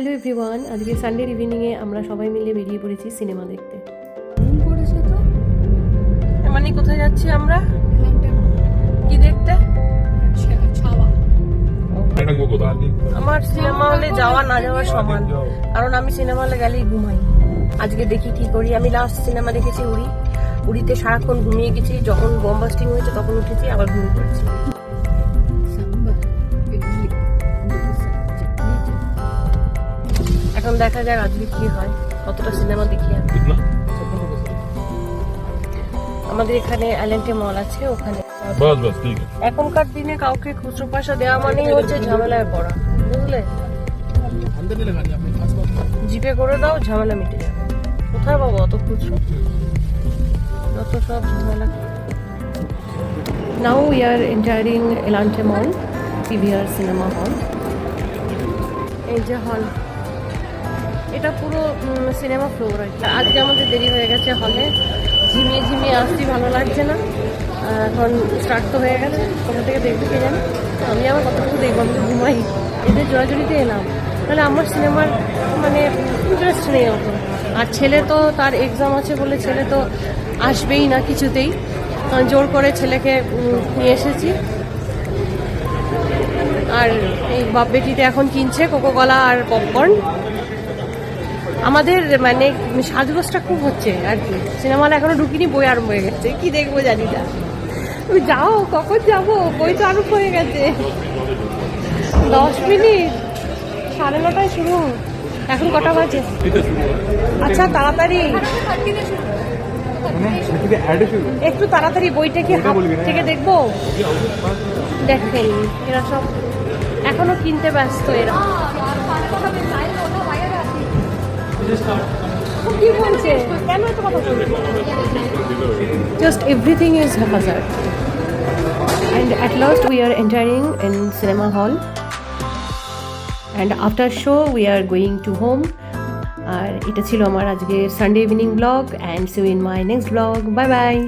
Hello everyone, আজকে সানডের ইভিনিংয়ে আমরা সবাই মিলে বেরিয়ে পড়েছি সিনেমা দেখতে। মানে কোথায় যাচ্ছি আমরা? কি দেখতে? আমার সিনেমা হলে যাওয়া না যাওয়ার সমান, কারণ আমি সিনেমা হলে গেলেই ঘুমাই। আজকে দেখি কি করি। আমি লাস্ট সিনেমা দেখেছি উড়িতে সারাক্ষণ ঘুমিয়ে গেছি। যখন বম বাস্টিং হয়েছে তখন উঠেছি, আবার ঘুমিয়ে পড়েছি। এখন দেখা যাক আজকে কি হয়, কতটা সিনেমা দেখি আমি। আমাদের এখানে অ্যালেন্টে মল আছে, ওখানে এখনকার দিনে কাউকে খুচরো পয়সা দেওয়া মানেই হচ্ছে ঝামেলায় পড়া, বুঝলে? জিপে করে দাও, ঝামেলা মিটে যাবে। কোথায় পাবো অত খুচরো? যত সব ঝামেলা। Now we are entering Elante mall, PVR cinema hall. এই যে হল, এটা পুরো সিনেমা ফ্লোর আর কি। আজকে আমাদের দেরি হয়ে গেছে হলে, ঝিমিয়ে ঝিমিয়ে আসছি, ভালো লাগছে না। এখন স্টার্ট তো হয়ে গেছে, কোথা থেকে দেখতে কে জানি। আমি আবার কতটুকু দেখবো, আমি তো ঘুমাই। এদের জড়াজড়িতে এলাম, তাহলে আমার সিনেমার মানে ইন্টারেস্ট নেই অত। আর ছেলে তো তার এক্সাম আছে বলে ছেলে তো আসবেই না কিছুতেই। জোর করে ছেলেকে নিয়ে এসেছি। আর এই বাপ বেটিতে এখন কিনছে কোকোকলা আর পপকর্ন। আমাদের মানে সাজগোজটা খুব হচ্ছে আর কি। সিনেমা হলে এখনো ঢুকিনি, বই আরম্ভ হয়ে গেছে। কি দেখবো জানি না। তুমি যাও, কখন যাবো? বই তো আরম্ভ হয়ে গেছে। 10 মিনিট, 9:30 শুরু। এখন কটা বাজে? আচ্ছা তাড়াতাড়ি, একটু তাড়াতাড়ি। বইটা কি হাত থেকে দেখবো? দেখেন এরা সব এখনো কিনতে ব্যস্ত। এরা কি বলছে? কেন এত কথা বলছে? Just everything is haphazard. And at last we are entering in cinema hall. And after show we are going to home. আর এটা ছিল আমার আজকে Sunday evening blog, and see you in my next vlog. Bye bye.